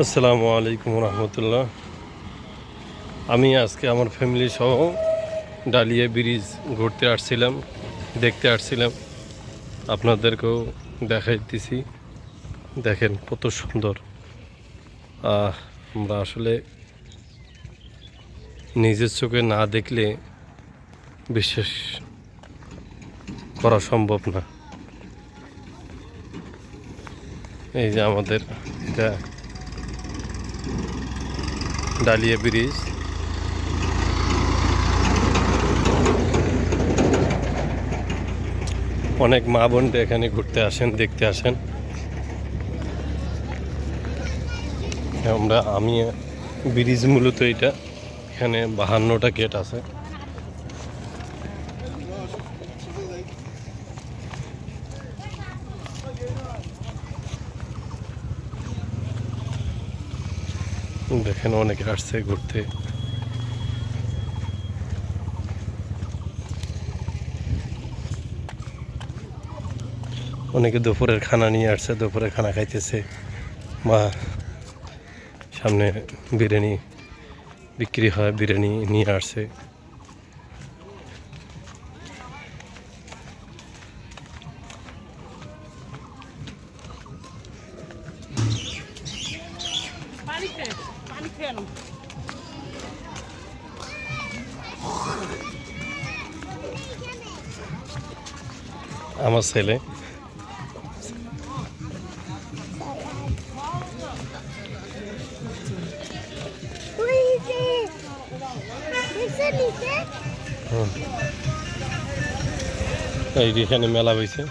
আসসালামু আলাইকুম রহমতুল্লাহ। আমি আজকে আমার ফ্যামিলি সহ ডালিয়া ব্রিজ ঘুরতে আসছিলাম, দেখতে আসছিলাম। আপনাদেরকেও দেখাইতেছি। দেখেন কত সুন্দর। আমরা আসলে নিজের চোখে না দেখলে বিশ্বাস করা সম্ভব না। এই যে আমাদের এটা ডালিয়া ব্রিজ। অনেক মা বোনরা এখানে ঘুরতে আসেন, দেখতে আসেন। আমি ব্রিজ মূলত এটা, এখানে 52টা গেট আছে। দেখেন অনেকে আসছে ঘুরতে। অনেকে দুপুরের খানা নিয়ে আসছে, দুপুরের খানা খাইতেছে, বা সামনে বিরিয়ানি বিক্রি হয়, বিরিয়ানি নিয়ে আসছে। আমার ছেলে এখানে মেলা হয়েছে।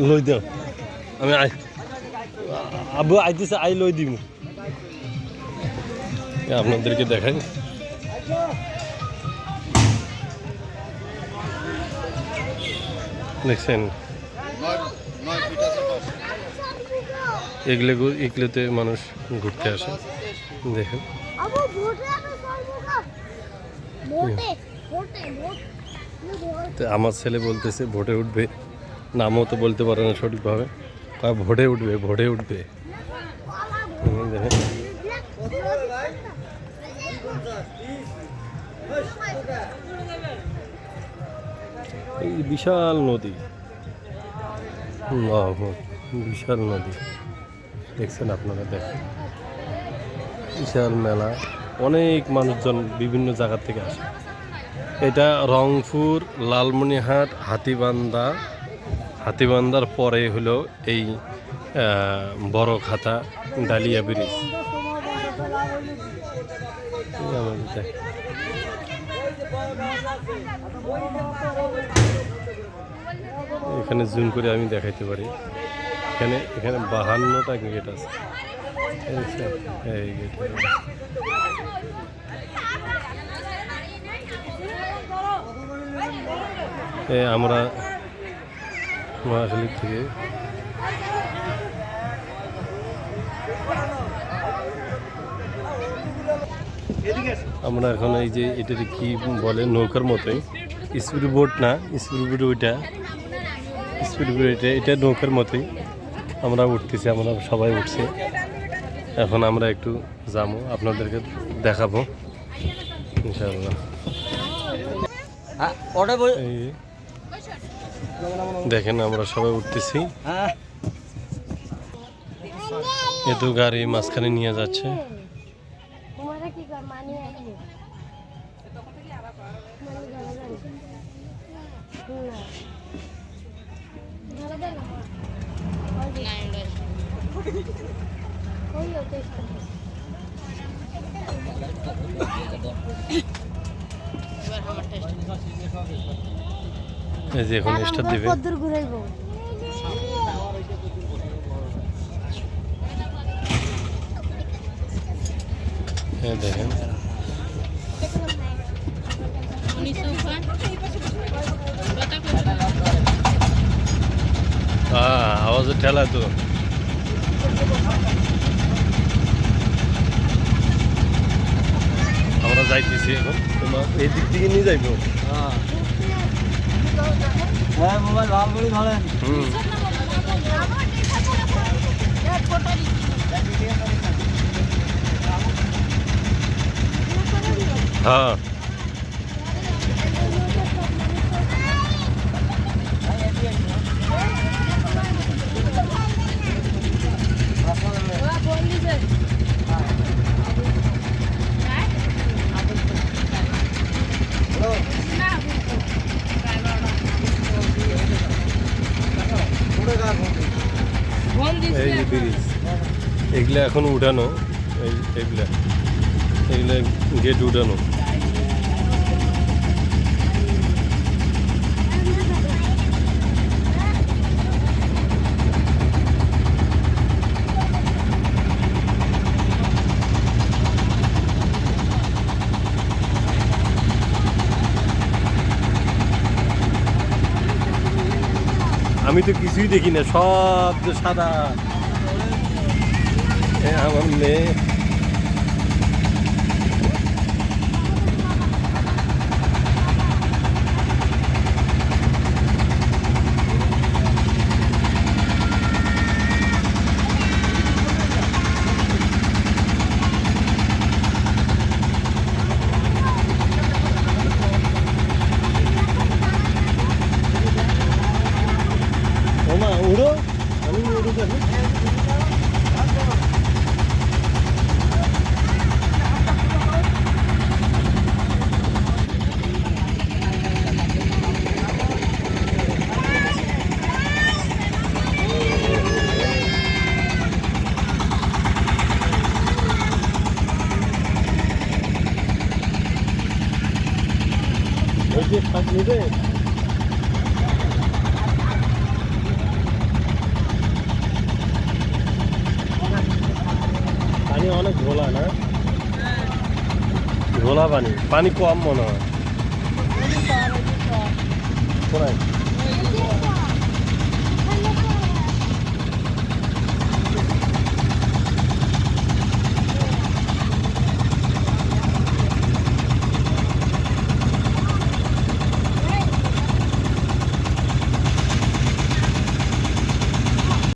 লই দাও, আমি আবু আইতেছে, আই লই দিব। আপনাদেরকে দেখাই। দেখছেন এগুলোতে মানুষ ঘুরতে আসে। দেখেন আমার ছেলে বলতেছে ভোটে উঠবে, নামও তো বলতে পারে না সঠিকভাবে। ভোটে উঠবে, ভোটে উঠবে। দেখেন এই বিশাল নদী, বিশাল নদী দেখছেন আপনারা। দেখেন বিশাল মেলা, অনেক মানুষজন বিভিন্ন জায়গা থেকে আসে। এটা রংপুর, লালমনিরহাট, হাতিবান্ধার পরে হলো এই বড় খাতা ডালিয়া ব্রিজ। এখানে জুম করে আমি দেখাইতে পারি। এখানে 52টা গেট আছে। এই গেট আমরা নোয়াখালী থেকে আমরা এখন এই যে এটার কি বলে, নৌকার মতোই, স্পিড বোট না, স্পিড বোট ওইটা, স্পিড বোট এটা নৌকার মতোই আমরা উঠতেছি, আমরা সবাই উঠছি। এখন আমরা একটু যাবো, আপনাদেরকে দেখাবো ইনশাআল্লাহ। দেখেন আমরা সবাই উঠতেছি। এত গাড়ি মাঝখানে নিয়ে যাচ্ছে। এই যে এখন স্টার্ট দিবে। দেখেন আওয়াজ ঠেলা তো। আমরা যাইতেছি এখন, তোমার এই দিক থেকে নিয়ে যাইবো। হ্যাঁ মোবাইল ভালো করে ধরেন। হ্যাঁ এই যে ব্রিজ এগুলা এখন উঠানো, এগুলা গেট উঠানো। আমি তো কিছুই দেখি না, সব তো সাদা। আমার মেয়ে ওমা উড়ো, আমি উড়ো দেখো। ওই যে শ্বাস নিবে, পানি অনেক ঘোলা না, ঘোলা পানি, পানি কম মনে হয়।